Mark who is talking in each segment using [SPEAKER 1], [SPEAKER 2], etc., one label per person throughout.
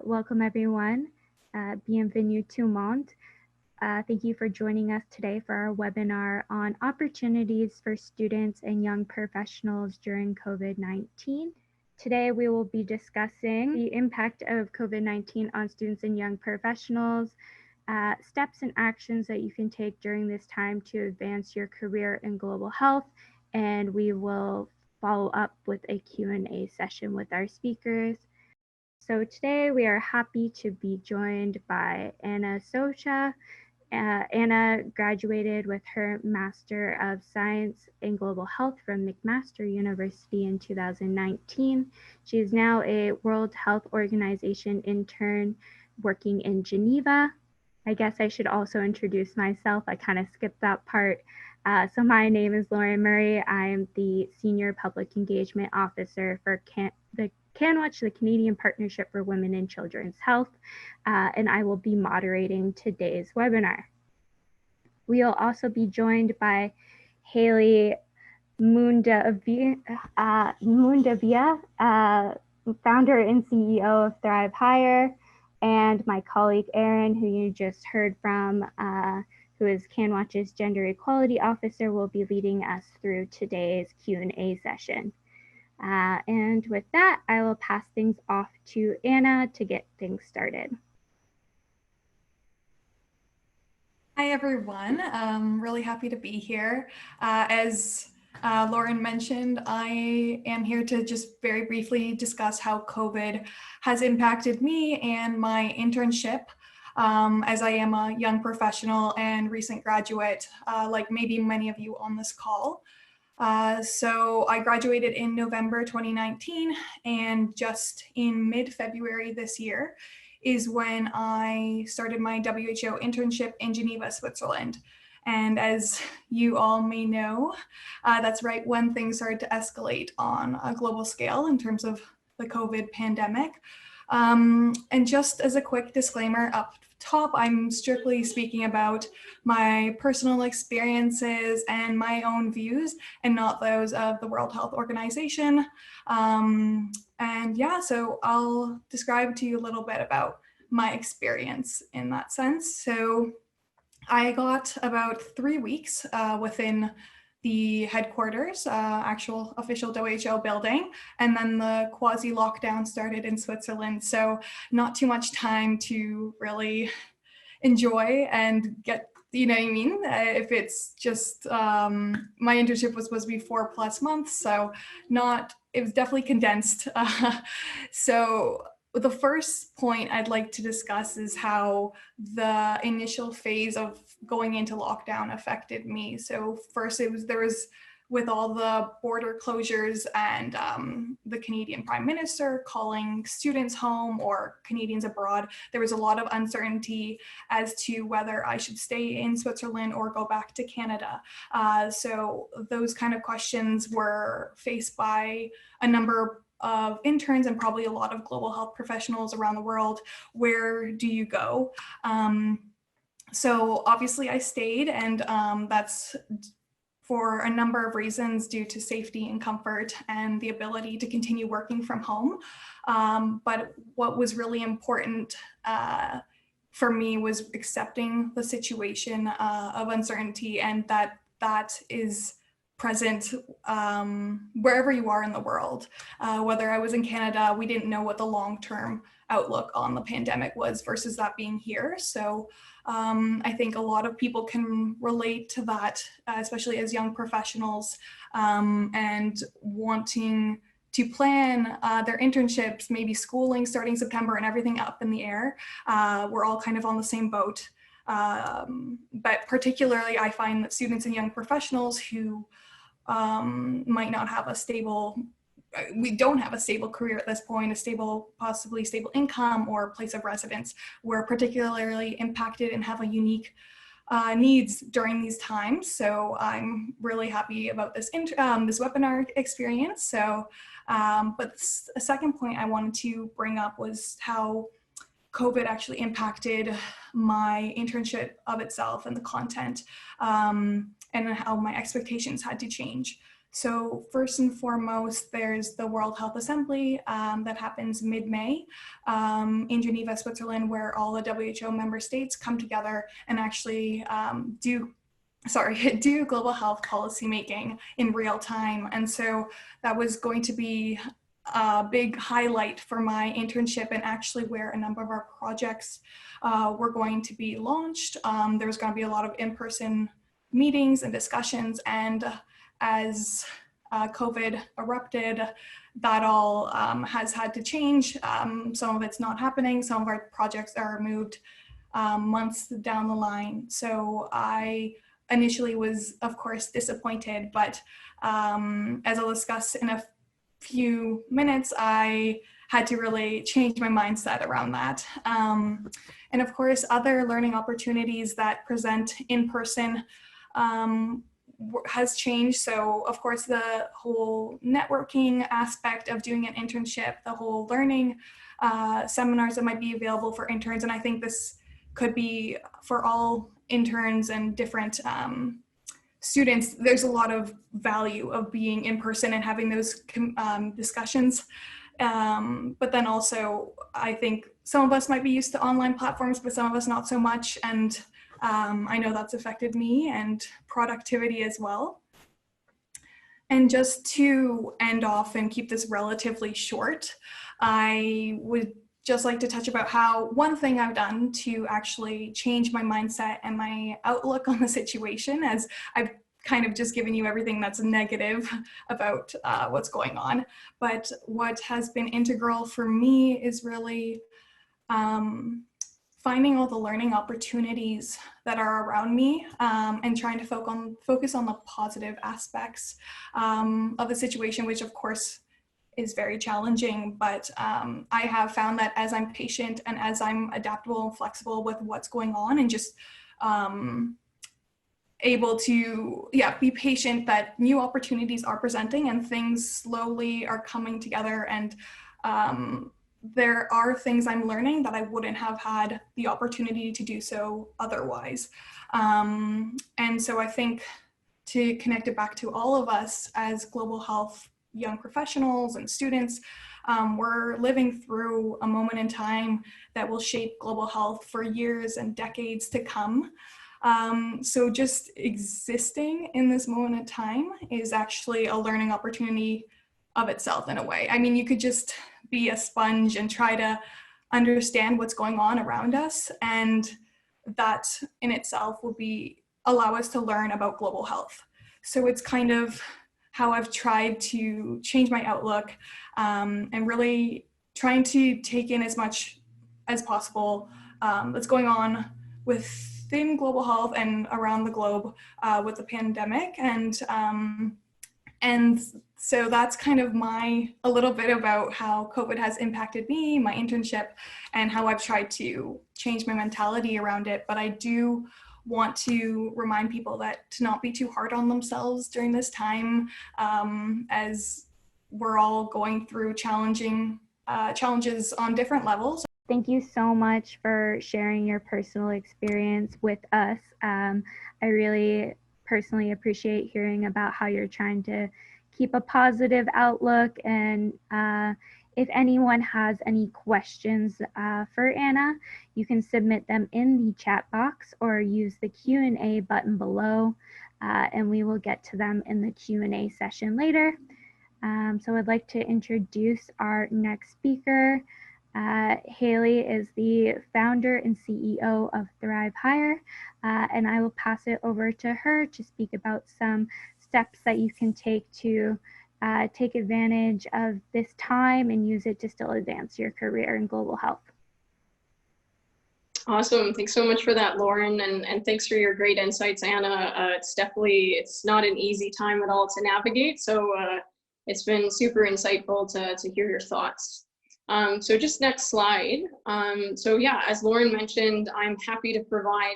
[SPEAKER 1] welcome everyone. Bienvenue tout le monde. Thank you for joining us today for our webinar on opportunities for students and young professionals during COVID-19. Today we will be discussing the impact of COVID-19 on students and young professionals, steps and actions that you can take during this time to advance your career in global health, and we will follow up with a Q&A session with our speakers. So today we are happy to be joined by Anna Socha. Anna graduated with her Master of Science in Global Health from McMaster University in 2019. She is now a World Health Organization intern working in Geneva. I guess I should also introduce myself. I kind of skipped that part. So my name is Lauren Murray. I am the Senior Public Engagement Officer for the CanWaCH, the Canadian Partnership for Women and Children's Health, and I will be moderating today's webinar. We will also be joined by Hayley Mundeva, founder and CEO of ThriveHire, and my colleague Erin, who you just heard from, who is CanWaCH's Gender Equality Officer, will be leading us through today's Q&A session. And with that, I will pass things off to Anna to get things started.
[SPEAKER 2] Hi, everyone. I'm really happy to be here. As Lauren mentioned, I am here to just very briefly discuss how COVID has impacted me and my internship, as I am a young professional and recent graduate, like maybe many of you on this call. So I graduated in November 2019, and just in mid-February this year is when I started my WHO internship in Geneva, Switzerland. And as you all may know, that's right when things started to escalate on a global scale in terms of the COVID pandemic. And just as a quick disclaimer up top, I'm strictly speaking about my personal experiences and my own views and not those of the World Health Organization. And yeah, so I'll describe to you a little bit about my experience in that sense. So I got about 3 weeks within the headquarters, actual official WHO building, and then the quasi lockdown started in Switzerland. So not too much time to really enjoy and get, you know what I mean? If it's just, my internship was supposed to be 4+ months, so it was definitely condensed. So the first point I'd like to discuss is how the initial phase of going into lockdown affected me. So first there was with all the border closures and the Canadian Prime Minister calling students home or Canadians abroad, there was a lot of uncertainty as to whether I should stay in Switzerland or go back to Canada. So those kind of questions were faced by a number of interns and probably a lot of global health professionals around the world. Where do you go? So obviously I stayed, and that's for a number of reasons due to safety and comfort and the ability to continue working from home. But what was really important for me was accepting the situation of uncertainty, and that is present wherever you are in the world. Whether I was in Canada, we didn't know what the long-term outlook on the pandemic was versus that being here. So I think a lot of people can relate to that, especially as young professionals, and wanting to plan their internships, maybe schooling starting September and everything up in the air. We're all kind of on the same boat. But particularly I find that students and young professionals who might not have a stable, we don't have a stable career at this point, possibly stable income or place of residence, we're particularly impacted and have a unique needs during these times. So I'm really happy about this webinar experience. So, but a second point I wanted to bring up was how COVID actually impacted my internship of itself and the content, and how my expectations had to change. So first and foremost, there's the World Health Assembly that happens mid-May in Geneva, Switzerland, where all the WHO member states come together and actually do global health policy making in real time. And so that was going to be a big highlight for my internship, and actually where a number of our projects were going to be launched. There was going to be a lot of in-person meetings and discussions, and as COVID erupted, that all has had to change. Some of it's not happening. Some of our projects are moved months down the line. So I initially was, of course, disappointed, but as I'll discuss in a few minutes, I had to really change my mindset around that. And of course, other learning opportunities that present in person has changed. So of course, the whole networking aspect of doing an internship, the whole learning seminars that might be available for interns. And I think this could be for all interns and different students. There's a lot of value of being in person and having those discussions. But then also, I think some of us might be used to online platforms, but some of us not so much. And I know that's affected me and productivity as well. And just to end off and keep this relatively short, I would just like to touch about how one thing I've done to actually change my mindset and my outlook on the situation, as I've kind of just given you everything that's negative about what's going on. But what has been integral for me is really finding all the learning opportunities that are around me and trying to focus on the positive aspects of the situation, which of course is very challenging, but I have found that as I'm patient and as I'm adaptable and flexible with what's going on, and just able to be patient, that new opportunities are presenting and things slowly are coming together, and there are things I'm learning that I wouldn't have had the opportunity to do so otherwise. And so I think, to connect it back to all of us as global health young professionals and students, we're living through a moment in time that will shape global health for years and decades to come. So just existing in this moment in time is actually a learning opportunity of itself in a way. I mean, you could just be a sponge and try to understand what's going on around us, and that in itself will allow us to learn about global health. So it's kind of how I've tried to change my outlook and really trying to take in as much as possible that's going on within global health and around the globe with the pandemic. And so that's kind of a little bit about how COVID has impacted me, my internship, and how I've tried to change my mentality around it. But I do want to remind people that to not be too hard on themselves during this time, as we're all going through challenges on different levels.
[SPEAKER 1] Thank you so much for sharing your personal experience with us. I really personally appreciate hearing about how you're trying to keep a positive outlook. And if anyone has any questions for Anna, you can submit them in the chat box or use the Q&A button below, and we will get to them in the Q&A session later. So I'd like to introduce our next speaker. Hayley is the founder and CEO of ThriveHire, and I will pass it over to her to speak about some steps that you can take to take advantage of this time and use it to still advance your career in global health.
[SPEAKER 3] Awesome. Thanks so much for that, Lauren, and thanks for your great insights, Anna. It's not an easy time at all to navigate, so it's been super insightful to hear your thoughts. So just next slide. So yeah, as Lauren mentioned, I'm happy to provide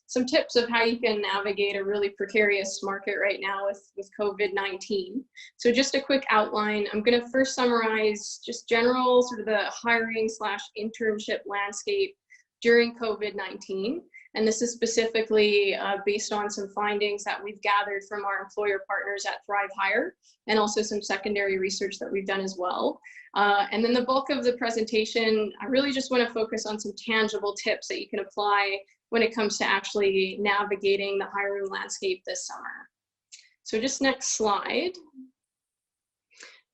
[SPEAKER 3] some tips of how you can navigate a really precarious market right now with COVID-19. So just a quick outline. I'm going to first summarize just general sort of the hiring/internship landscape during COVID-19. And this is specifically based on some findings that we've gathered from our employer partners at ThriveHire, and also some secondary research that we've done as well. And then the bulk of the presentation, I really just want to focus on some tangible tips that you can apply when it comes to actually navigating the hiring landscape this summer. So just next slide.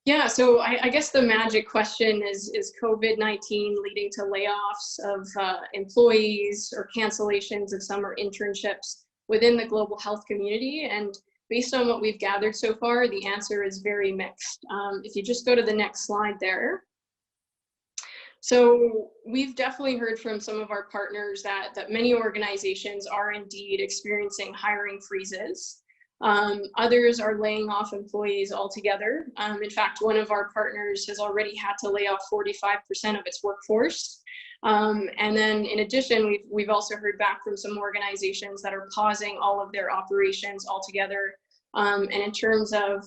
[SPEAKER 3] Yeah, so I guess the magic question is COVID-19 leading to layoffs of employees or cancellations of summer internships within the global health community? And based on what we've gathered so far, the answer is very mixed. If you just go to the next slide there. So we've definitely heard from some of our partners that many organizations are indeed experiencing hiring freezes. Others are laying off employees altogether. In fact, one of our partners has already had to lay off 45% of its workforce. And then in addition, we've also heard back from some organizations that are pausing all of their operations altogether. And in terms of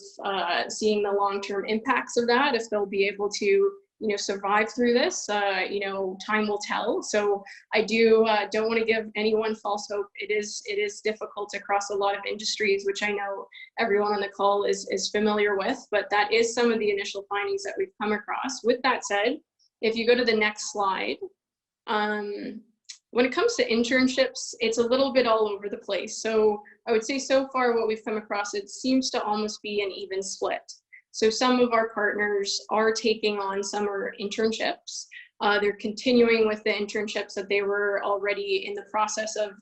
[SPEAKER 3] seeing the long-term impacts of that, if they'll be able to survive through this, time will tell. So I don't want to give anyone false hope. It is difficult across a lot of industries, which I know everyone on the call is familiar with, but that is some of the initial findings that we've come across. With that said, if you go to the next slide, when it comes to internships, it's a little bit all over the place. So I would say so far what we've come across, it seems to almost be an even split. So some of our partners are taking on summer internships. They're continuing with the internships that they were already in the process of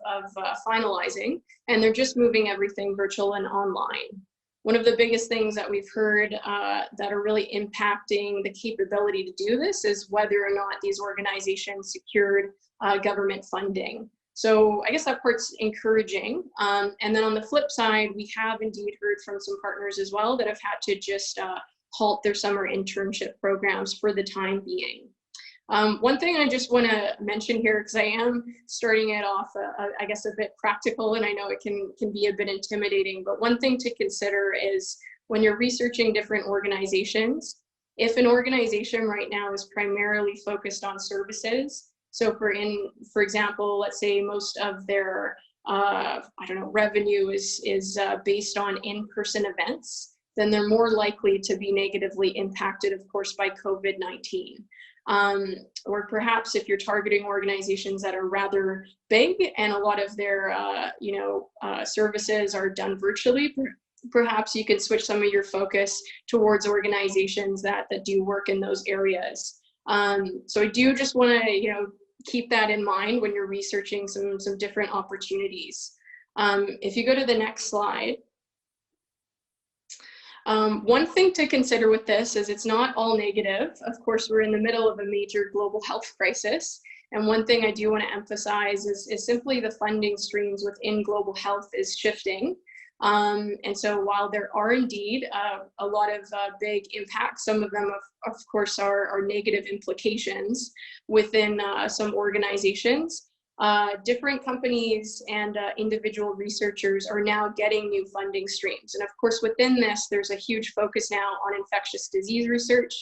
[SPEAKER 3] finalizing, and they're just moving everything virtual and online. One of the biggest things that we've heard that are really impacting the capability to do this is whether or not these organizations secured government funding. So I guess that part's encouraging. And then on the flip side, we have indeed heard from some partners as well that have had to just halt their summer internship programs for the time being. One thing I just want to mention here, because I am starting it off, I guess, a bit practical, and I know it can be a bit intimidating, but one thing to consider is when you're researching different organizations, if an organization right now is primarily focused on services, so for example, let's say most of their revenue is based on in-person events, then they're more likely to be negatively impacted, of course, by COVID-19. Or perhaps if you're targeting organizations that are rather big and a lot of their services are done virtually, perhaps you can switch some of your focus towards organizations that do work in those areas. So I do just want to keep that in mind when you're researching some different opportunities. If you go to the next slide. One thing to consider with this is it's not all negative. Of course, we're in the middle of a major global health crisis. And one thing I do want to emphasize is simply the funding streams within global health is shifting. And so while there are indeed a lot of big impacts, some of them, of course, are negative implications within some organizations. Different companies and individual researchers are now getting new funding streams. And of course, within this, there's a huge focus now on infectious disease research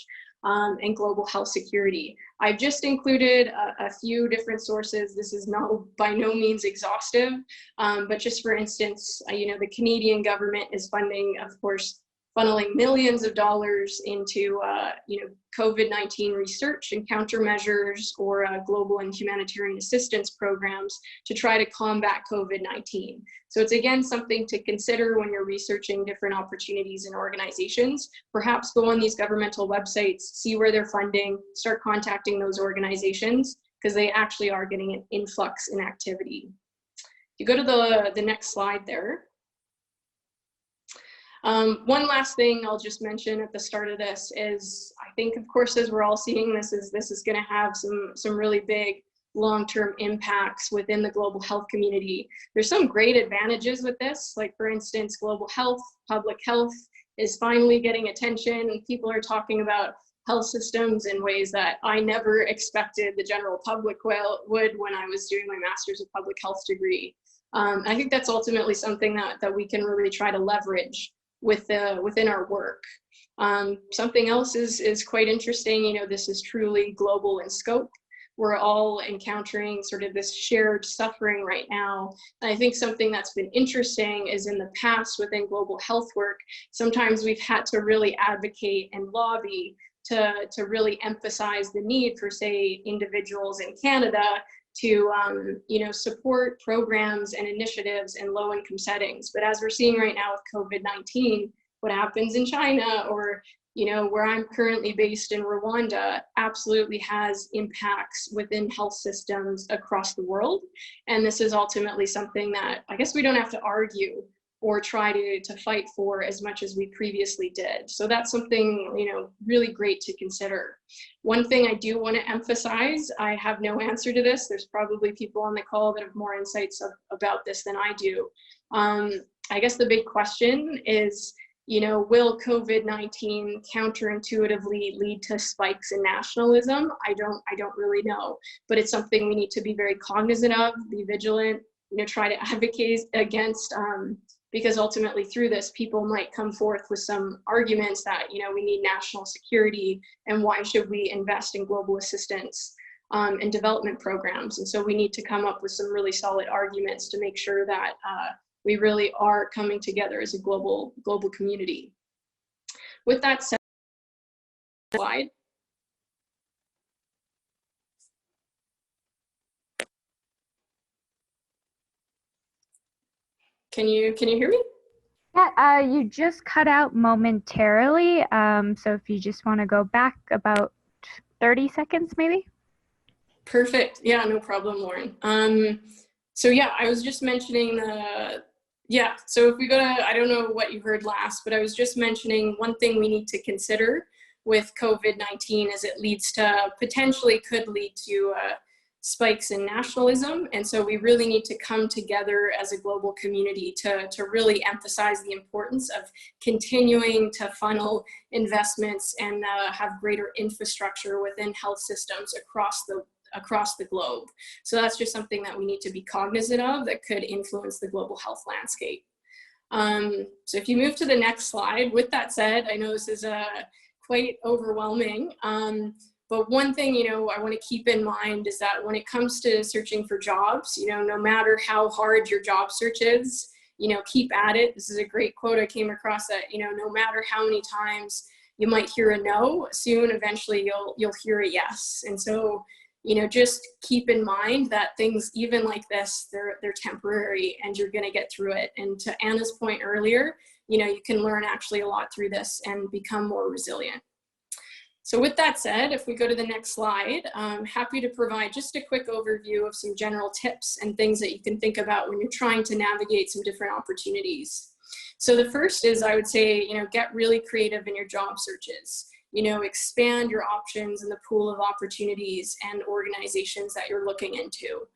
[SPEAKER 3] and global health security. I've just included a few different sources. This is by no means exhaustive, but just for instance, the Canadian government is funding, of course, funneling millions of dollars into COVID-19 research and countermeasures or global and humanitarian assistance programs to try to combat COVID-19. So it's again something to consider when you're researching different opportunities in organizations. Perhaps go on these governmental websites, see where they're funding, start contacting those organizations because they actually are getting an influx in activity. If you go to the next slide there. One last thing I'll just mention at the start of this is, I think, of course, as we're all seeing this is going to have some really big long-term impacts within the global health community. There's some great advantages with this, like for instance, global health, public health is finally getting attention. People are talking about health systems in ways that I never expected the general public would when I was doing my master's of public health degree. I think that's ultimately something that we can really try to leverage within our work. Something else is quite interesting. This is truly global in scope. we're all encountering sort of this shared suffering right now. And I think something that's been interesting is in the past within global health work, sometimes we've had to really advocate and lobby to really emphasize the need for, say, individuals in Canada to support programs and initiatives in low-income settings. But as we're seeing right now with COVID-19, what happens in China or where I'm currently based in Rwanda absolutely has impacts within health systems across the world. And this is ultimately something that I guess we don't have to argue or try to fight for as much as we previously did. So that's something, really great to consider. One thing I do want to emphasize, I have no answer to this. There's probably people on the call that have more insights about this than I do. I guess the big question is, will COVID-19 counterintuitively lead to spikes in nationalism? I don't really know, but it's something we need to be very cognizant of, be vigilant, try to advocate against, because ultimately through this, people might come forth with some arguments that, we need national security and why should we invest in global assistance and development programs. And so we need to come up with some really solid arguments to make sure that we really are coming together as a global community. With that said, slide. Can you hear me?
[SPEAKER 1] Yeah, you just cut out momentarily. So if you just want to go back about 30 seconds, maybe.
[SPEAKER 3] Perfect. Yeah, no problem, Lauren. So yeah, I was just mentioning so if we go to, I don't know what you heard last, but I was just mentioning one thing we need to consider with COVID-19 is it could lead to spikes in nationalism. And so we really need to come together as a global community to really emphasize the importance of continuing to funnel investments and have greater infrastructure within health systems across the globe. So that's just something that we need to be cognizant of that could influence the global health landscape. So if you move to the next slide, with that said, I know this is quite overwhelming, but one thing, I want to keep in mind is that when it comes to searching for jobs, no matter how hard your job search is, keep at it. This is a great quote I came across that, no matter how many times you might hear a no, soon, eventually you'll hear a yes. And so, just keep in mind that things, even like this, they're temporary and you're going to get through it. And to Anna's point earlier, you can learn actually a lot through this and become more resilient. So with that said, if we go to the next slide, I'm happy to provide just a quick overview of some general tips and things that you can think about when you're trying to navigate some different opportunities. So the first is, I would say, get really creative in your job searches. Expand your options in the pool of opportunities and organizations that you're looking into.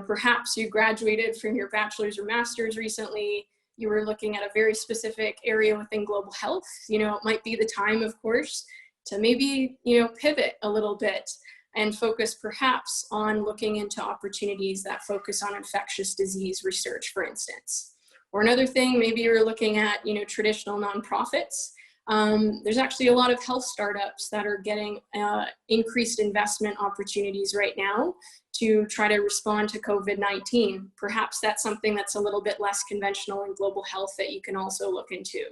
[SPEAKER 3] Perhaps you graduated from your bachelor's or master's recently, you were looking at a very specific area within global health. It might be the time, of course, to maybe, pivot a little bit and focus perhaps on looking into opportunities that focus on infectious disease research, for instance. Or another thing, maybe you're looking at, traditional nonprofits. There's actually a lot of health startups that are getting increased investment opportunities right now to try to respond to COVID-19. Perhaps that's something that's a little bit less conventional in global health that you can also look into.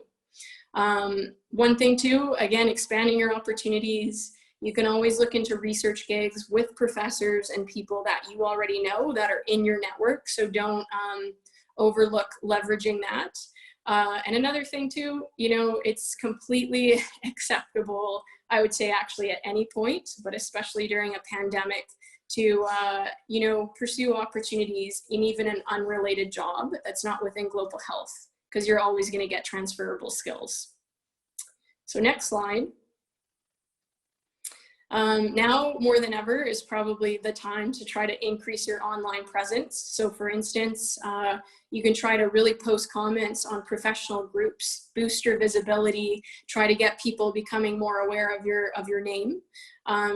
[SPEAKER 3] One thing too, again, expanding your opportunities. You can always look into research gigs with professors and people that you already know that are in your network. So don't overlook leveraging that. And another thing too, it's completely acceptable, I would say actually at any point, but especially during a pandemic, to pursue opportunities in even an unrelated job that's not within global health, because you're always going to get transferable skills. So next slide. Now more than ever is probably the time to try to increase your online presence. So for instance, you can try to really post comments on professional groups, boost your visibility, try to get people becoming more aware of your name,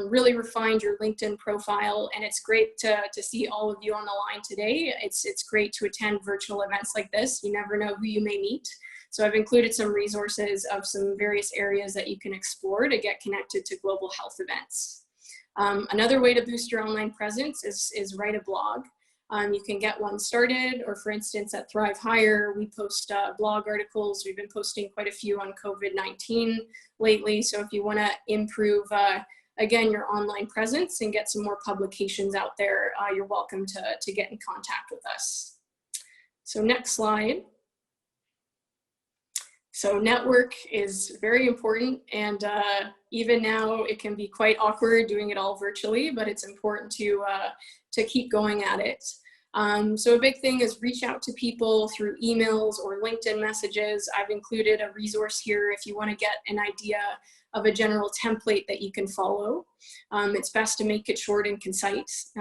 [SPEAKER 3] really refine your LinkedIn profile. And it's great to see all of you on the line today. It's great to attend virtual events like this. You never know who you may meet. So I've included some resources of some various areas that you can explore to get connected to global health events. Another way to boost your online presence is write a blog. You can get one started, or for instance, at ThriveHire, we post blog articles. We've been posting quite a few on COVID-19 lately. So if you want to improve, again, your online presence and get some more publications out there, you're welcome to get in contact with us. So next slide. So network is very important, and even now it can be quite awkward doing it all virtually, but it's important to keep going at it. So a big thing is reach out to people through emails or LinkedIn messages. I've included a resource here if you want to get an idea of a general template that you can follow. It's best to make it short and concise.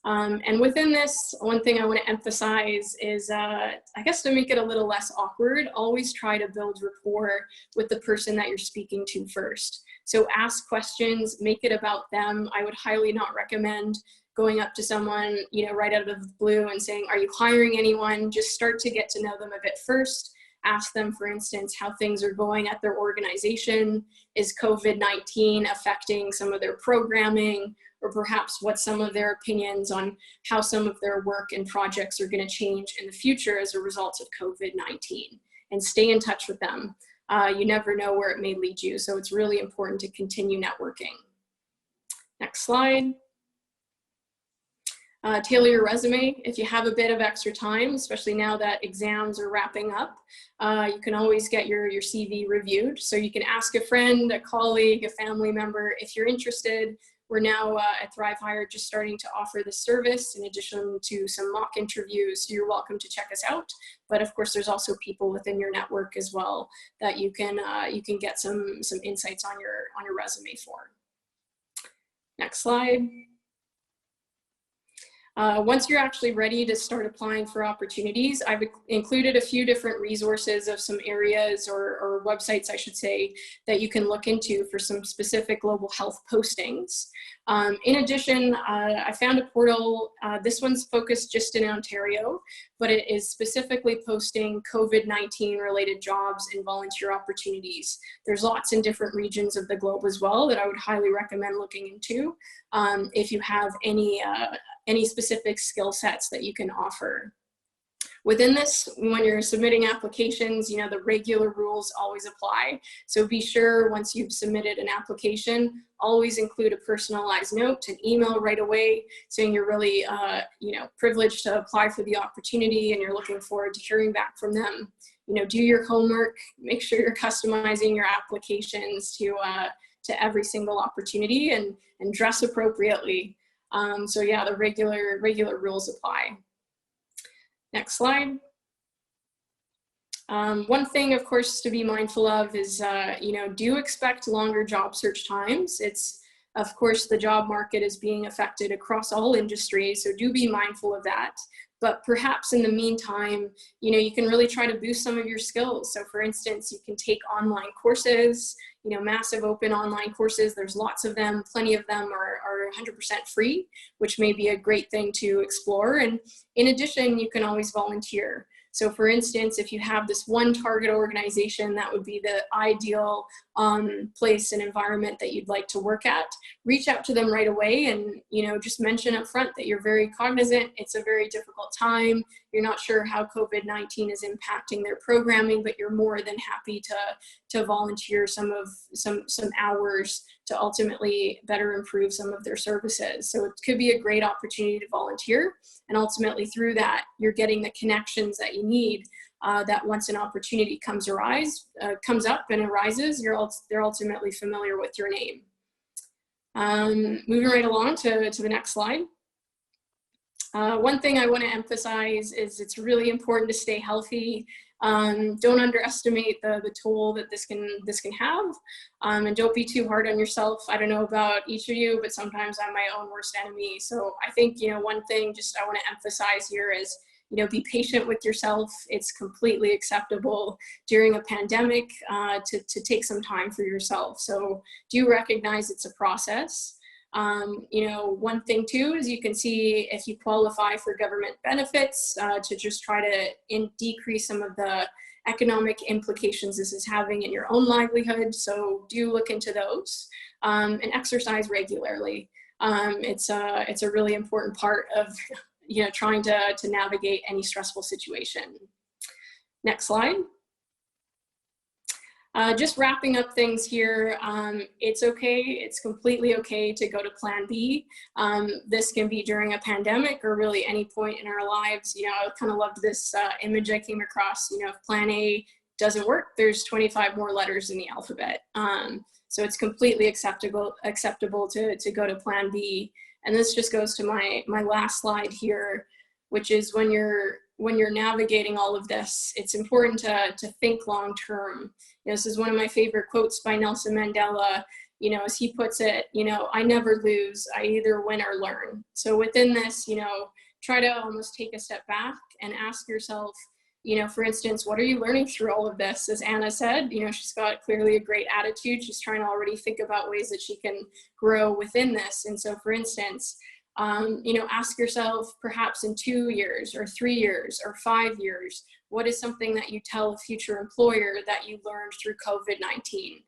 [SPEAKER 3] And within this, one thing I want to emphasize is, I guess to make it a little less awkward, always try to build rapport with the person that you're speaking to first. So ask questions, make it about them. I would highly not recommend going up to someone, right out of the blue and saying, "Are you hiring anyone?" Just start to get to know them a bit first. Ask them, for instance, how things are going at their organization. Is COVID-19 affecting some of their programming? Or perhaps what some of their opinions on how some of their work and projects are going to change in the future as a result of COVID-19. And stay in touch with them. You never know where it may lead you, so it's really important to continue networking. Next slide. Tailor your resume. If you have a bit of extra time, especially now that exams are wrapping up, you can always get your CV reviewed. So you can ask a friend, a colleague, a family member if you're interested. We're now at ThriveHire just starting to offer this service in addition to some mock interviews. So you're welcome to check us out. But of course, there's also people within your network as well that you can get some insights on your resume for. Next slide. Once you're actually ready to start applying for opportunities, I've included a few different resources of some areas or websites, I should say, that you can look into for some specific global health postings. In addition, I found a portal, this one's focused just in Ontario, but it is specifically posting COVID-19 related jobs and volunteer opportunities. There's lots in different regions of the globe as well that I would highly recommend looking into if you have any specific skill sets that you can offer. Within this, when you're submitting applications, the regular rules always apply. So be sure once you've submitted an application, always include a personalized note, an email right away saying you're really, privileged to apply for the opportunity and you're looking forward to hearing back from them. Do your homework, make sure you're customizing your applications to every single opportunity and dress appropriately. So yeah, the regular rules apply. Next slide. One thing, of course, to be mindful of is, do expect longer job search times. Of course, the job market is being affected across all industries, so do be mindful of that. But perhaps in the meantime, you can really try to boost some of your skills. So for instance, you can take online courses, massive open online courses. There's lots of them. Plenty of them are 100% free, which may be a great thing to explore. And in addition, you can always volunteer. So for instance, if you have this one target organization, that would be the ideal place and environment that you'd like to work at. Reach out to them right away and, just mention up front that you're very cognizant. It's a very difficult time. You're not sure how COVID-19 is impacting their programming, but you're more than happy to volunteer some hours to ultimately better improve some of their services. So it could be a great opportunity to volunteer. And ultimately through that, you're getting the connections that you need that once an opportunity comes up and arises, they're ultimately familiar with your name. Moving right along to the next slide. One thing I want to emphasize is it's really important to stay healthy. Don't underestimate the toll that this can have, and don't be too hard on yourself. I don't know about each of you, but sometimes I'm my own worst enemy. So I think, one thing just I want to emphasize here is, be patient with yourself. It's completely acceptable during a pandemic to take some time for yourself. So do recognize it's a process. One thing too is you can see if you qualify for government benefits to just try to decrease some of the economic implications this is having in your own livelihood. So do look into those, and exercise regularly. It's a really important part of trying to navigate any stressful situation. Next slide. Just wrapping up things here, it's okay, it's completely okay to go to plan B. This can be during a pandemic or really any point in our lives. I kind of loved this image I came across. If plan A doesn't work, there's 25 more letters in the alphabet. So it's completely acceptable to go to plan B. And this just goes to my last slide here, which is when you're navigating all of this, it's important to think long term. This is one of my favorite quotes by Nelson Mandela. As he puts it, I never lose, I either win or learn. So within this, try to almost take a step back and ask yourself, for instance, what are you learning through all of this? As Anna said, she's got clearly a great attitude. She's trying to already think about ways that she can grow within this. And so, for instance, ask yourself perhaps in 2 years or 3 years or 5 years, what is something that you tell a future employer that you learned through COVID-19?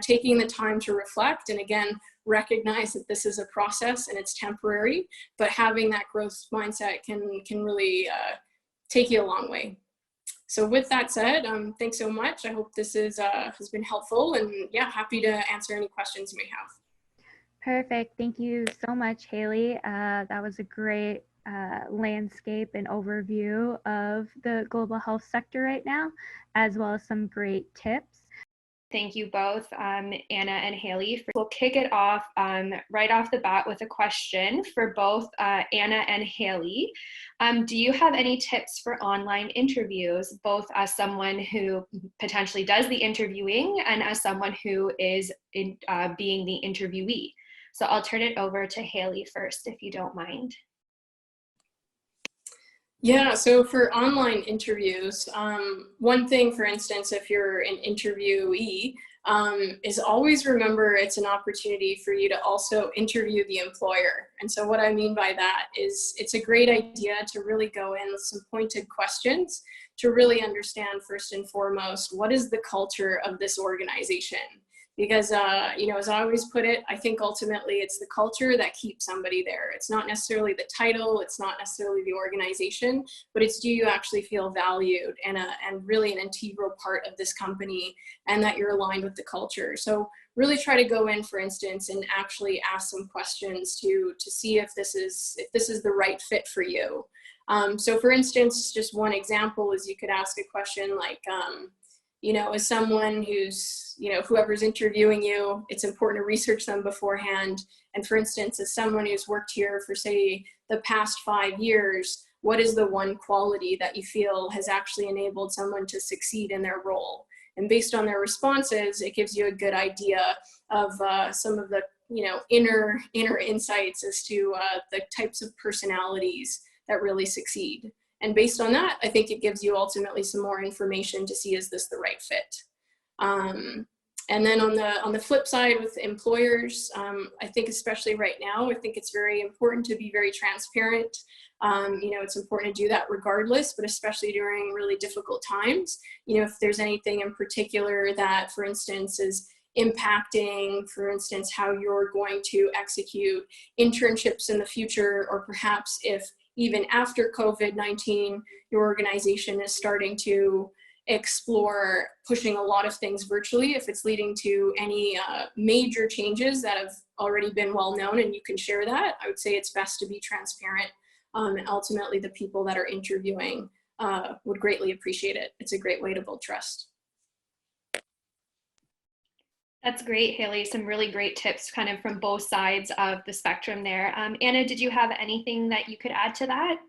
[SPEAKER 3] Taking the time to reflect, and again, recognize that this is a process and it's temporary, but having that growth mindset can really take you a long way. So with that said, thanks so much. I hope this has been helpful, and yeah, happy to answer any questions you may have.
[SPEAKER 1] Perfect. Thank you so much, Hayley. That was a great landscape and overview of the global health sector right now, as well as some great tips.
[SPEAKER 4] Thank you both, Anna and Hayley. We'll kick it off right off the bat with a question for both Anna and Hayley. Do you have any tips for online interviews, both as someone who potentially does the interviewing and as someone who is being the interviewee? So I'll turn it over to Hayley first, if you don't mind.
[SPEAKER 3] Yeah, so for online interviews, one thing, for instance, if you're an interviewee, is always remember it's an opportunity for you to also interview the employer. And so what I mean by that is it's a great idea to really go in with some pointed questions to really understand, first and foremost, what is the culture of this organization? Because, as I always put it, I think ultimately it's the culture that keeps somebody there. It's not necessarily the title, it's not necessarily the organization, but it's, do you actually feel valued and really an integral part of this company, and that you're aligned with the culture. So really try to go in, for instance, and actually ask some questions to see if this is the right fit for you. So for instance, just one example is you could ask a question like, as someone who's, whoever's interviewing you, it's important to research them beforehand. And for instance, as someone who's worked here for, say, the past 5 years, what is the one quality that you feel has actually enabled someone to succeed in their role? And based on their responses, it gives you a good idea of some of the, inner insights as to the types of personalities that really succeed. And based on that, I think it gives you ultimately some more information to see, is this the right fit? And then on the flip side with employers, I think especially right now, I think it's very important to be very transparent. It's important to do that regardless, but especially during really difficult times. If there's anything in particular that, for instance, is impacting, for instance, how you're going to execute internships in the future, or perhaps if even after COVID-19, your organization is starting to explore pushing a lot of things virtually, if it's leading to any major changes that have already been well known and you can share that, I would say it's best to be transparent. And ultimately the people that are interviewing would greatly appreciate it. It's a great way to build trust.
[SPEAKER 4] That's great, Hayley. Some really great tips kind of from both sides of the spectrum there. Anna, did you have anything that you could add to that?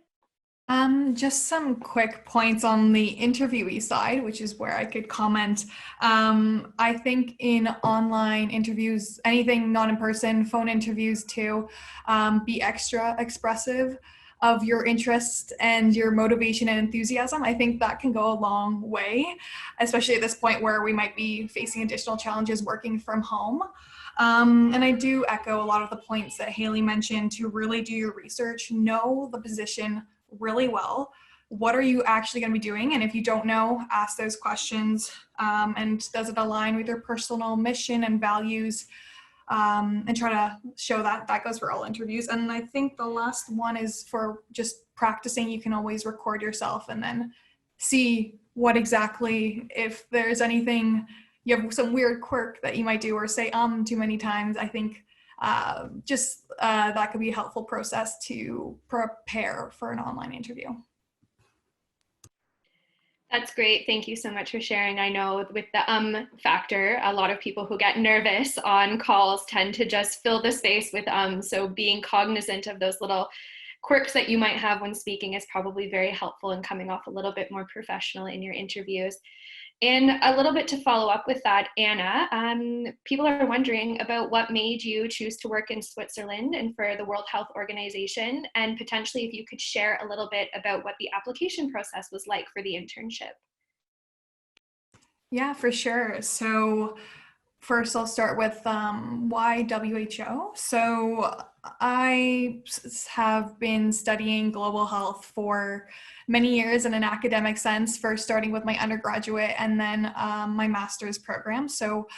[SPEAKER 2] Just some quick points on the interviewee side, which is where I could comment. I think in online interviews, anything not in person, phone interviews too, be extra expressive of your interest and your motivation and enthusiasm. I think that can go a long way, especially at this point where we might be facing additional challenges working from home. And I do echo a lot of the points that Hayley mentioned, to really do your research, know the position really well, what are you actually going to be doing? And if you don't know, ask those questions. And does it align with your personal mission and values? And try to show that. That goes for all interviews. And I think the last one is for just practicing. You can always record yourself and then see what exactly, if there's anything, you have some weird quirk that you might do or say too many times. I think that could be a helpful process to prepare for an online interview.
[SPEAKER 4] That's great. Thank you so much for sharing. I know with the factor, a lot of people who get nervous on calls tend to just fill the space with so being cognizant of those little quirks that you might have when speaking is probably very helpful in coming off a little bit more professional in your interviews. And a little bit to follow up with that, Anna, people are wondering about what made you choose to work in Switzerland and for the World Health Organization, and potentially if you could share a little bit about what the application process was like for the internship.
[SPEAKER 2] Yeah, for sure. So first I'll start with why WHO. So I have been studying global health for many years in an academic sense, first starting with my undergraduate and then my master's program. So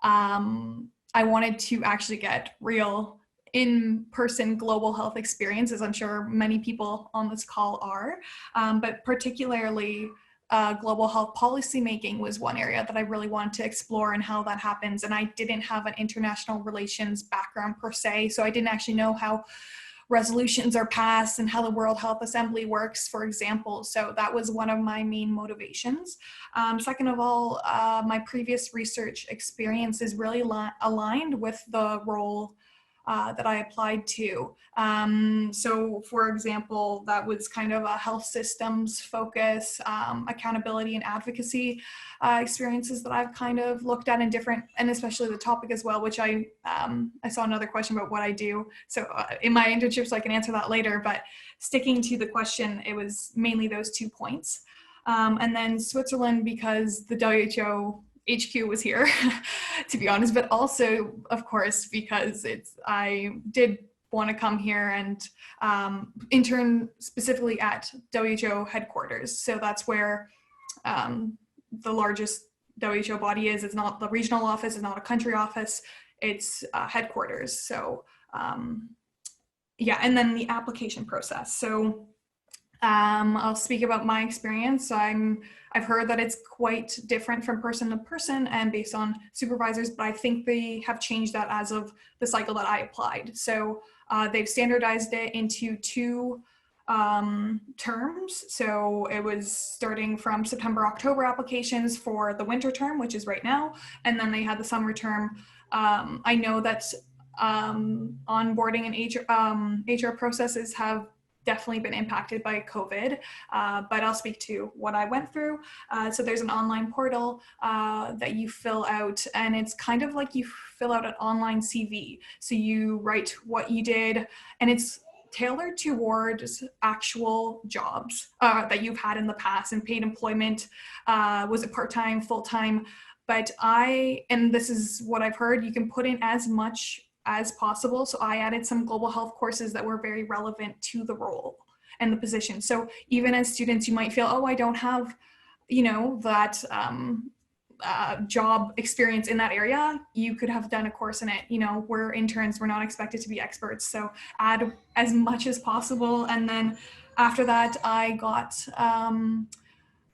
[SPEAKER 2] I wanted to actually get real in-person global health experiences. I'm sure many people on this call are, but particularly global health policy making was one area that I really wanted to explore and how that happens. And I didn't have an international relations background per se, so I didn't actually know how resolutions are passed and how the World Health Assembly works, for example. So that was one of my main motivations. Second of all, my previous research experience is really aligned with the role that I applied to. So for example, that was kind of a health systems focus, accountability and advocacy experiences that I've kind of looked at in different, and especially the topic as well, which I saw another question about what I do. So in my internship, so I can answer that later, but sticking to the question, it was mainly those 2 points. And then Switzerland, because the WHO HQ was here, to be honest, but also, of course, because I did want to come here and intern specifically at WHO headquarters. So that's where the largest WHO body is. It's not the regional office, it's not a country office, it's headquarters. So yeah, and then the application process. So I'll speak about my experience. I've heard that it's quite different from person to person and based on supervisors, but I think they have changed that as of the cycle that I applied. So they've standardized it into 2 terms. So it was starting from September, October applications for the winter term, which is right now, and then they had the summer term. I know that onboarding and HR processes have definitely been impacted by COVID, but I'll speak to what I went through. So there's an online portal that you fill out, and it's kind of like you fill out an online CV. So you write what you did, and it's tailored towards actual jobs that you've had in the past and paid employment. Was it part-time, full-time? But and this is what I've heard, you can put in as much as possible. So I added some global health courses that were very relevant to the role and the position. So even as students, you might feel, oh, I don't have, that job experience in that area. You could have done a course in it. We're interns, we're not expected to be experts. So add as much as possible. And then after that, I got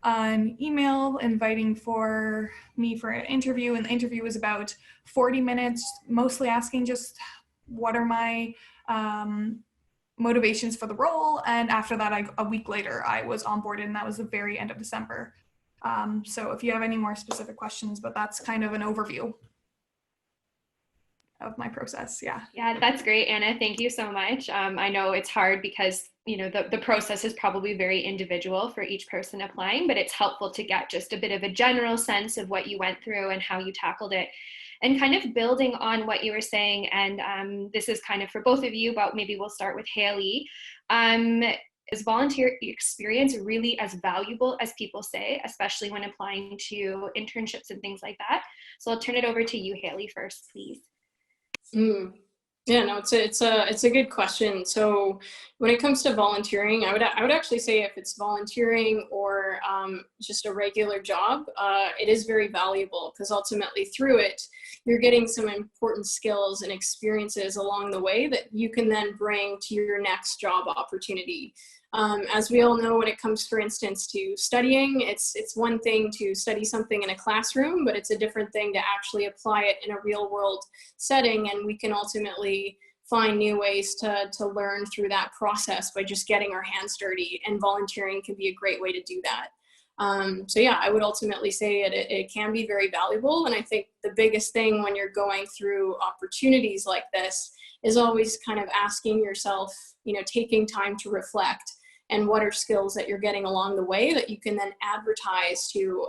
[SPEAKER 2] an email inviting for me for an interview, and the interview was about 40 minutes, mostly asking just what are my motivations for the role. And after that, a week later, I was onboarded, and that was the very end of December. So if you have any more specific questions, but that's kind of an overview of my process. Yeah,
[SPEAKER 4] that's great, Anna. Thank you so much. I know it's hard because the process is probably very individual for each person applying, but it's helpful to get just a bit of a general sense of what you went through and how you tackled it. And kind of building on what you were saying, and this is kind of for both of you, but maybe we'll start with Hayley. Is volunteer experience really as valuable as people say, especially when applying to internships and things like that? So I'll turn it over to you, Hayley, first, please.
[SPEAKER 3] Yeah, no, it's a good question. So when it comes to volunteering, I would actually say if it's volunteering or just a regular job, it is very valuable because ultimately through it, you're getting some important skills and experiences along the way that you can then bring to your next job opportunity. As we all know, when it comes, for instance, to studying, it's one thing to study something in a classroom, but it's a different thing to actually apply it in a real world setting. And we can ultimately find new ways to learn through that process by just getting our hands dirty, and volunteering can be a great way to do that. So yeah, I would ultimately say it can be very valuable. And I think the biggest thing when you're going through opportunities like this is always kind of asking yourself, taking time to reflect, and what are skills that you're getting along the way that you can then advertise to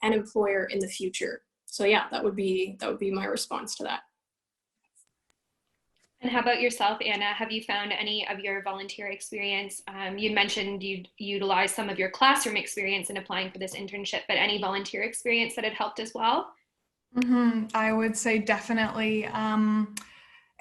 [SPEAKER 3] an employer in the future. So yeah, that would be my response to that.
[SPEAKER 4] And how about yourself, Anna? Have you found any of your volunteer experience? You mentioned you'd utilize some of your classroom experience in applying for this internship, but any volunteer experience that had helped as well?
[SPEAKER 2] I would say definitely.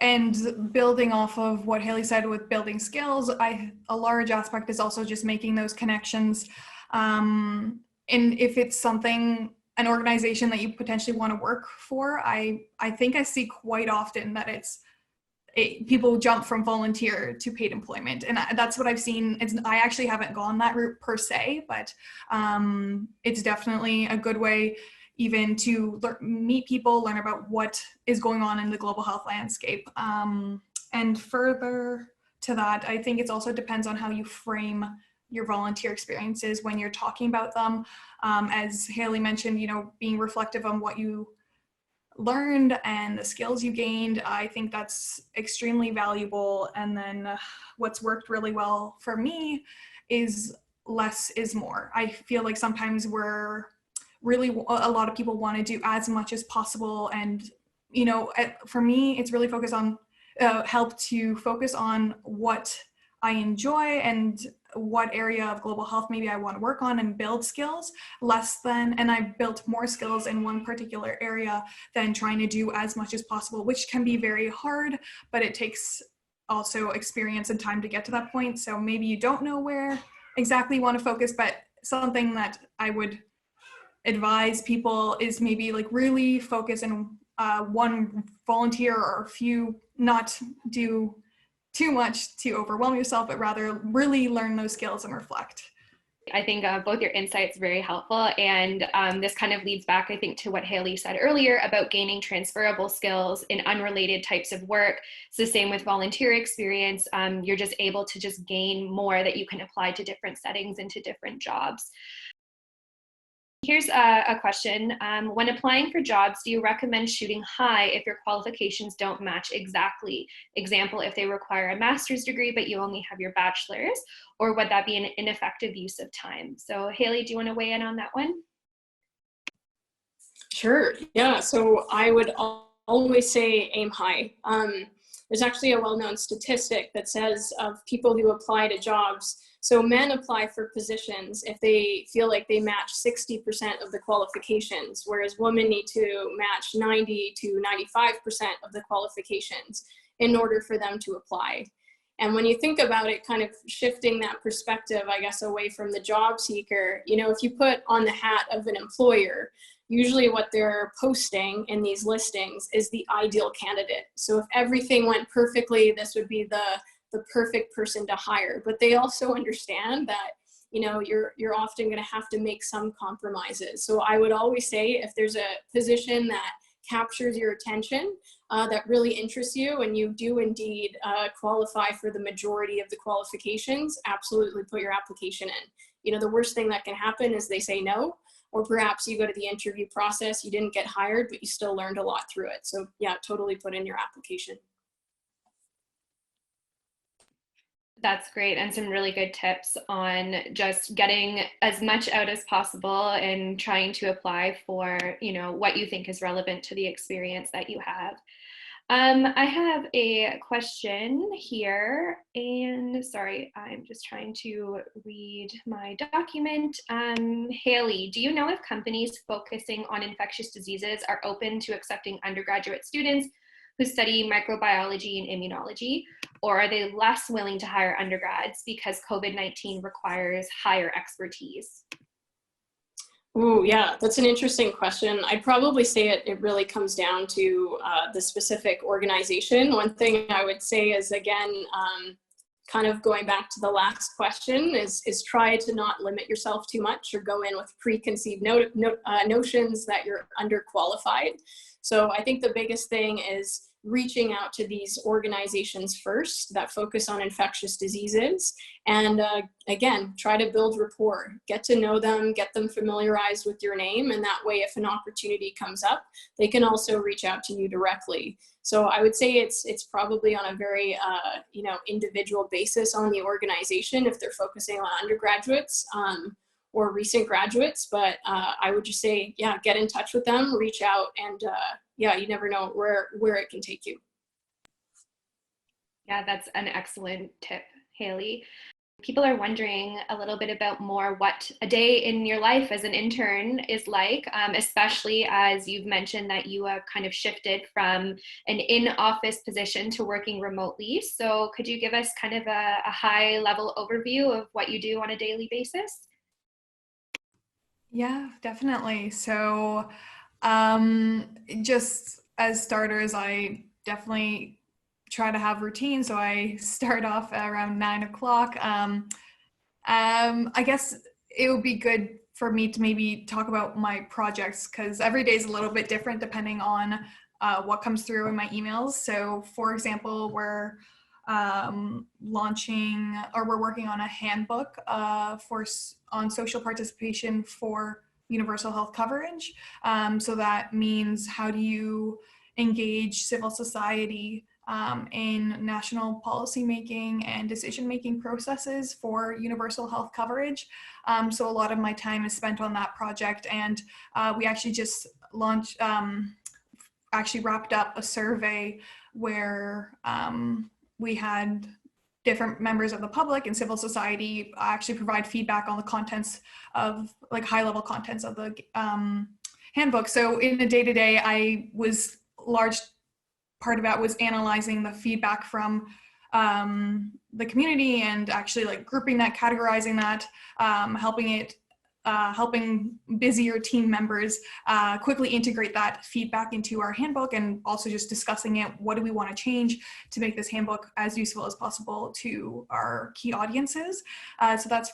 [SPEAKER 2] And building off of what Hayley said with building skills, a large aspect is also just making those connections. And if it's an organization that you potentially want to work for, I think I see quite often that people jump from volunteer to paid employment. And that's what I've seen. I actually haven't gone that route per se, but it's definitely a good way even to meet people, learn about what is going on in the global health landscape. And further to that, I think it also depends on how you frame your volunteer experiences when you're talking about them. As Hayley mentioned, being reflective on what you learned and the skills you gained, I think that's extremely valuable. And then what's worked really well for me is less is more. I feel like sometimes a lot of people want to do as much as possible, and for me it's really help to focus on what I enjoy and what area of global health maybe I want to work on and build skills and I built more skills in one particular area than trying to do as much as possible, which can be very hard, but it takes also experience and time to get to that point. So maybe you don't know where exactly you want to focus, but something that I would advise people is maybe really focus in one volunteer or a few, not do too much to overwhelm yourself, but rather really learn those skills and reflect.
[SPEAKER 4] I think both your insights are very helpful. And this kind of leads back, I think, to what Hayley said earlier about gaining transferable skills in unrelated types of work. It's the same with volunteer experience. You're just able to just gain more that you can apply to different settings and to different jobs. Here's a question. When applying for jobs, do you recommend shooting high if your qualifications don't match exactly? Example, if they require a master's degree, but you only have your bachelor's, or would that be an ineffective use of time? So Hayley, do you want to weigh in on that one?
[SPEAKER 3] Sure. Yeah. So I would always say aim high. There's actually a well-known statistic that says of people who apply to jobs, so men apply for positions if they feel like they match 60% of the qualifications, whereas women need to match 90 to 95% of the qualifications in order for them to apply. And when you think about it, kind of shifting that perspective, I guess, away from the job seeker, if you put on the hat of an employer, usually what they're posting in these listings is the ideal candidate. So if everything went perfectly, this would be the perfect person to hire. But they also understand that, you're often going to have to make some compromises. So I would always say if there's a position that captures your attention, that really interests you, and you do indeed qualify for the majority of the qualifications, absolutely put your application in. The worst thing that can happen is they say no, or perhaps you go to the interview process, you didn't get hired, but you still learned a lot through it. So yeah, totally put in your application.
[SPEAKER 4] That's great, and some really good tips on just getting as much out as possible and trying to apply for, what you think is relevant to the experience that you have. I have a question here, and sorry, I'm just trying to read my document. Hayley, do you know if companies focusing on infectious diseases are open to accepting undergraduate students who study microbiology and immunology, or are they less willing to hire undergrads because COVID-19 requires higher expertise?
[SPEAKER 3] Oh, yeah, that's an interesting question. I'd probably say it really comes down to the specific organization. One thing I would say is, again, kind of going back to the last question, is try to not limit yourself too much or go in with preconceived notions that you're underqualified. So I think the biggest thing is reaching out to these organizations first that focus on infectious diseases. And again, try to build rapport, get to know them, get them familiarized with your name. And that way, if an opportunity comes up, they can also reach out to you directly. So I would say it's probably on a very individual basis on the organization if they're focusing on undergraduates or recent graduates. But I would just say, yeah, get in touch with them, reach out, and yeah, you never know where it can take you.
[SPEAKER 4] Yeah, that's an excellent tip, Hayley. People are wondering a little bit about more what a day in your life as an intern is like, especially as you've mentioned that you have kind of shifted from an in-office position to working remotely. So could you give us kind of a high-level overview of what you do on a daily basis?
[SPEAKER 2] Yeah, definitely. So just as starters, I definitely try to have routine. So I start off around 9 o'clock. I guess it would be good for me to maybe talk about my projects, because every day is a little bit different depending on what comes through in my emails. So for example, we're launching, or we're working on a handbook on social participation for universal health coverage. So that means, how do you engage civil society in national policymaking and decision-making processes for universal health coverage. So a lot of my time is spent on that project, and we actually just wrapped up a survey where we had different members of the public and civil society actually provide feedback on the contents of, like, high-level contents of the handbook. So in a day-to-day, large part of that was analyzing the feedback from the community and actually like grouping that, categorizing that, helping busier team members quickly integrate that feedback into our handbook, and also just discussing it. What do we want to change to make this handbook as useful as possible to our key audiences? So that's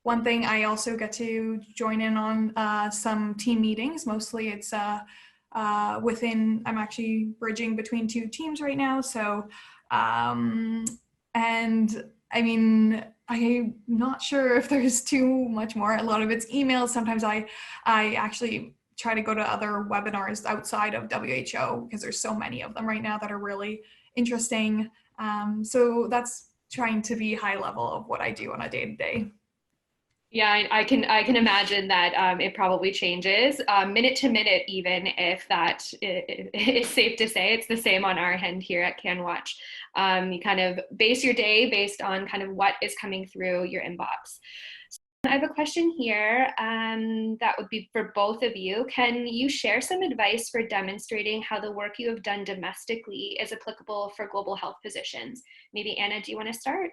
[SPEAKER 2] one thing. I also get to join in on some team meetings. Mostly it's I'm actually bridging between two teams right now. So, and I mean, I'm not sure if there's too much more. A lot of it's emails. Sometimes I actually try to go to other webinars outside of WHO, because there's so many of them right now that are really interesting. So that's trying to be high level of what I do on a day-to-day.
[SPEAKER 4] Yeah, I can imagine that it probably changes minute to minute, even if that is safe to say. It's the same on our end here at CanWaCH. You kind of base your day based on kind of what is coming through your inbox. So I have a question here that would be for both of you. Can you share some advice for demonstrating how the work you have done domestically is applicable for global health positions? Maybe Anna, do you want to start?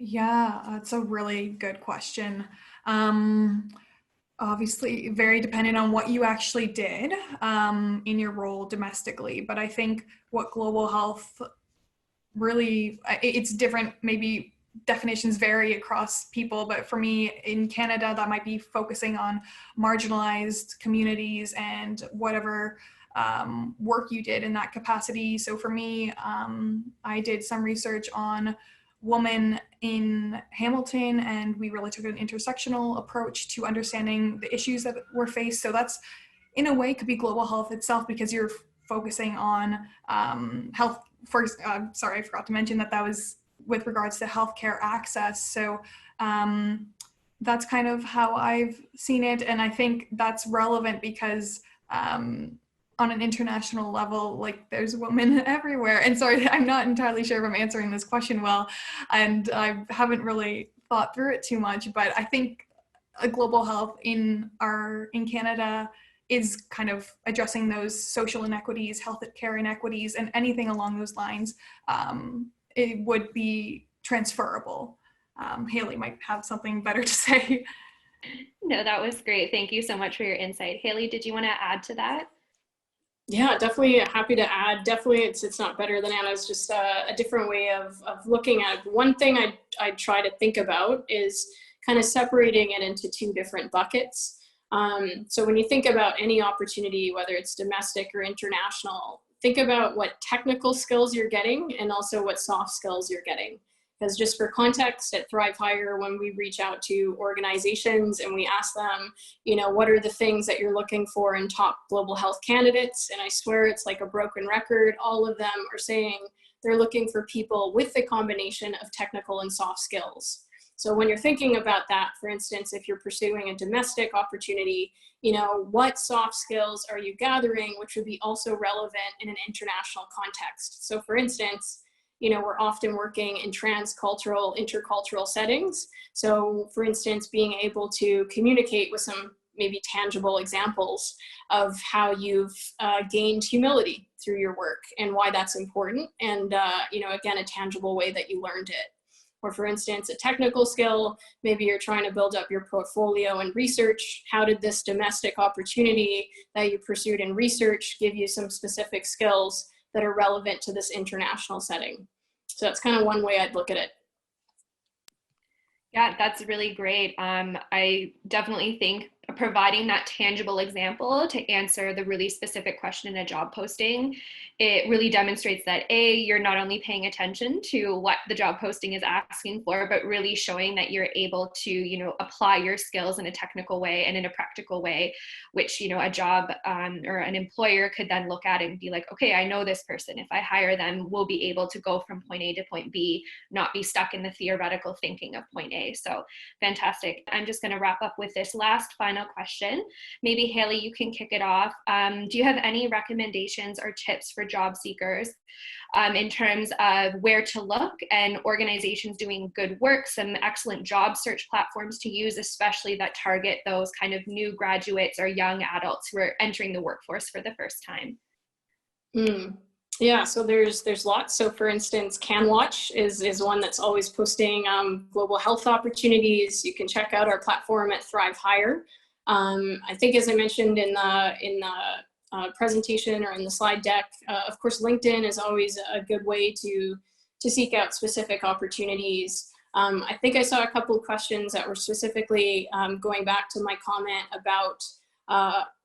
[SPEAKER 2] Yeah, that's a really good question. Obviously, very dependent on what you actually did in your role domestically. But I think what global health really, it's different. Maybe definitions vary across people, but for me in Canada, that might be focusing on marginalized communities and whatever work you did in that capacity. So for me, I did some research on women in Hamilton, and we really took an intersectional approach to understanding the issues that were faced. So that's, in a way, could be global health itself, because you're focusing on health. Sorry, I forgot to mention that was with regards to healthcare access. So that's kind of how I've seen it, and I think that's relevant because on an international level, like, there's women everywhere. And sorry, I'm not entirely sure if I'm answering this question well, and I haven't really thought through it too much, but I think global health in Canada is kind of addressing those social inequities, health care inequities, and anything along those lines, it would be transferable. Hayley might have something better to say.
[SPEAKER 4] No, that was great. Thank you so much for your insight. Hayley, did you want to add to that?
[SPEAKER 3] Yeah, definitely happy to add. Definitely, it's not better than Anna's, just a different way of looking at it. One thing I try to think about is kind of separating it into two different buckets. So when you think about any opportunity, whether it's domestic or international, think about what technical skills you're getting and also what soft skills you're getting. Because just for context, at ThriveHire, when we reach out to organizations and we ask them, you know, what are the things that you're looking for in top global health candidates? And I swear it's like a broken record. All of them are saying they're looking for people with the combination of technical and soft skills. So when you're thinking about that, for instance, if you're pursuing a domestic opportunity, you know, what soft skills are you gathering, which would be also relevant in an international context? So for instance, you know, we're often working in transcultural, intercultural settings. So for instance, being able to communicate with some maybe tangible examples of how you've gained humility through your work and why that's important. And, you know, again, a tangible way that you learned it. Or for instance, a technical skill, maybe you're trying to build up your portfolio and research. How did this domestic opportunity that you pursued in research give you some specific skills that are relevant to this international setting? So that's kind of one way I'd look at it.
[SPEAKER 4] Yeah, that's really great. I definitely think providing that tangible example to answer the really specific question in a job posting, it really demonstrates that A, you're not only paying attention to what the job posting is asking for, but really showing that you're able to, you know, apply your skills in a technical way and in a practical way, which, you know, a job or an employer could then look at and be like, okay, I know this person. If I hire them, we'll be able to go from point A to point B, not be stuck in the theoretical thinking of point A. So fantastic. I'm just going to wrap up with this last final question. Maybe Hayley, you can kick it off. Do you have any recommendations or tips for job seekers in terms of where to look and organizations doing good work, some excellent job search platforms to use, especially that target those kind of new graduates or young adults who are entering the workforce for the first time?
[SPEAKER 3] Yeah, so there's lots. So for instance, CanWaCH is one that's always posting global health opportunities. You can check out our platform at ThriveHire. I think, as I mentioned in the presentation or in the slide deck, of course, LinkedIn is always a good way to seek out specific opportunities. I think I saw a couple of questions that were specifically going back to my comment about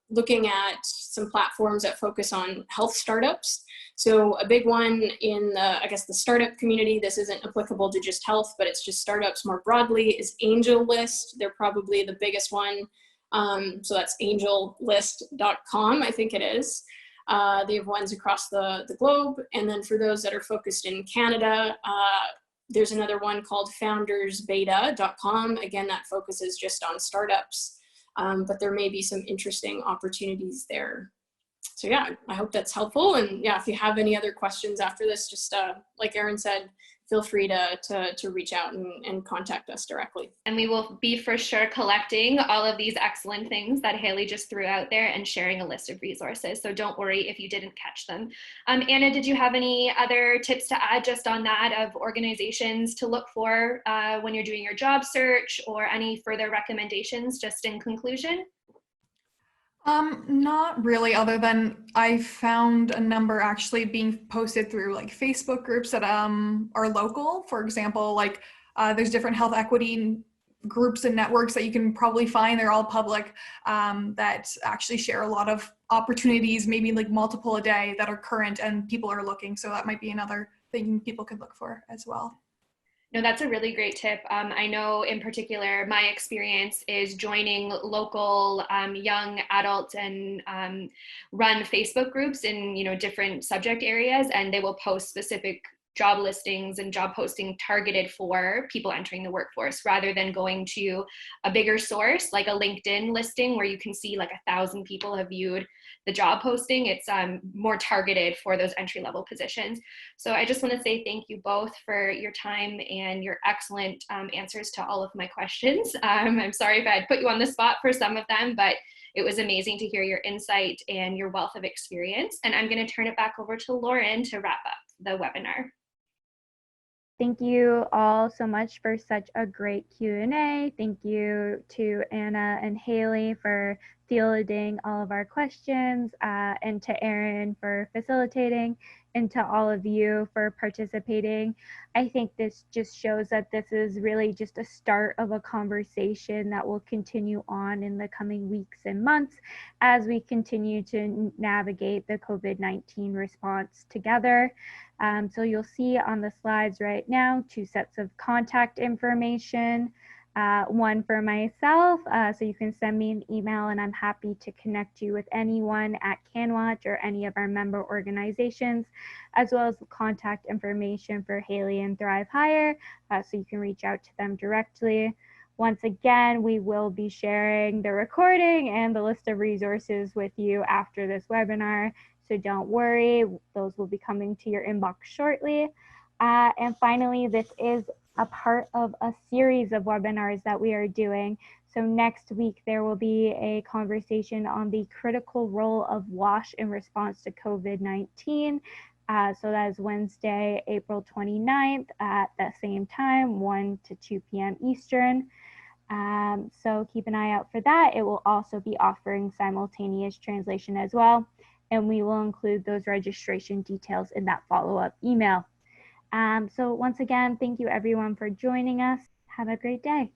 [SPEAKER 3] looking at some platforms that focus on health startups. So a big one in the, I guess, the startup community, this isn't applicable to just health, but it's just startups more broadly, is AngelList. They're probably the biggest one. So that's angellist.com, I think it is. They have ones across the globe. And then for those that are focused in Canada, there's another one called foundersbeta.com. Again, that focuses just on startups, but there may be some interesting opportunities there. So yeah, I hope that's helpful. And yeah, if you have any other questions after this, just like Erin said, feel free to reach out and contact us directly.
[SPEAKER 4] And we will be for sure collecting all of these excellent things that Hayley just threw out there and sharing a list of resources. So don't worry if you didn't catch them. Anna, did you have any other tips to add just on that of organizations to look for when you're doing your job search, or any further recommendations just in conclusion?
[SPEAKER 2] Not really, other than I found a number actually being posted through like Facebook groups that are local. For example, like there's different health equity groups and networks that you can probably find. They're all public, that actually share a lot of opportunities, maybe like multiple a day, that are current and people are looking. So that might be another thing people could look for as well.
[SPEAKER 4] No, that's a really great tip. I know in particular, my experience is joining local young adults and run Facebook groups in, you know, different subject areas, and they will post specific job listings and job posting targeted for people entering the workforce, rather than going to a bigger source like a LinkedIn listing where you can see like 1,000 people have viewed the job posting. It's more targeted for those entry-level positions. So I just want to say thank you both for your time and your excellent answers to all of my questions. I'm sorry if I had put you on the spot for some of them, but It was amazing to hear your insight and your wealth of experience. And I'm going to turn it back over to Lauren to wrap up the webinar.
[SPEAKER 1] Thank you all so much for such a great Q&A. Thank you to Anna and Hayley for fielding all of our questions, and to Erin for facilitating, and to all of you for participating. I think this just shows that this is really just a start of a conversation that will continue on in the coming weeks and months as we continue to navigate the COVID-19 response together. So you'll see on the slides right now 2 sets of contact information, one for myself, so you can send me an email and I'm happy to connect you with anyone at CanWaCH or any of our member organizations, as well as contact information for Hayley and ThriveHire, so you can reach out to them directly. Once again, we will be sharing the recording and the list of resources with you after this webinar. So don't worry, those will be coming to your inbox shortly. And finally, this is a part of a series of webinars that we are doing. So next week, there will be a conversation on the critical role of WASH in response to COVID-19. So that is Wednesday, April 29th at the same time, 1 to 2 p.m. Eastern. So keep an eye out for that. It will also be offering simultaneous translation as well, and we will include those registration details in that follow-up email. So once again, thank you everyone for joining us. Have a great day.